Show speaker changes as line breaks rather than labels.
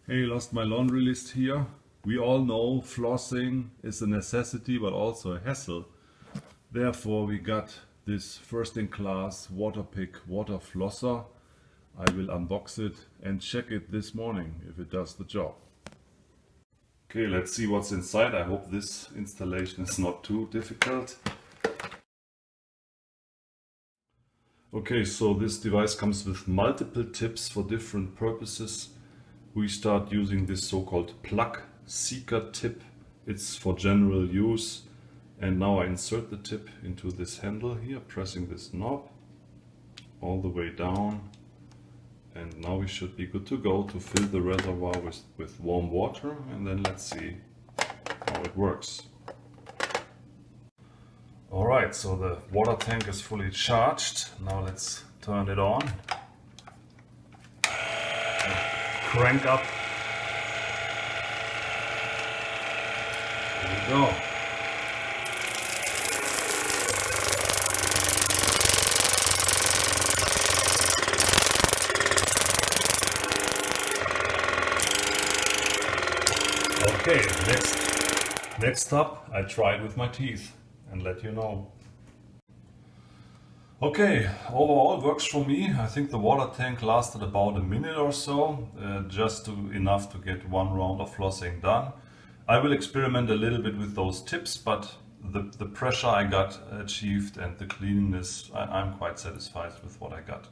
Hey, lost my laundry list here. We all know flossing is a necessity but also a hassle. Therefore we got this first-in-class Waterpik Waterflosser. I will unbox it and check it this morning if it does the job. Okay, let's see what's inside. I hope this installation is not too difficult. Okay, so this device comes with multiple tips for different purposes. We start using this so-called plug seeker tip. It's for general use. And now I insert the tip into this handle here, pressing this knob all the way down. And now we should be good to go to fill the reservoir with warm water. And then let's see how it works. Alright, so the water tank is fully charged. Now let's turn it on. Crank up. Here we go. Okay, next up, I try it with my teeth and let you know. Okay, overall it works for me. I think the water tank lasted about a minute or so, just enough to get one round of flossing done. I will experiment a little bit with those tips, but the pressure I got achieved and the cleanliness, I'm quite satisfied with what I got.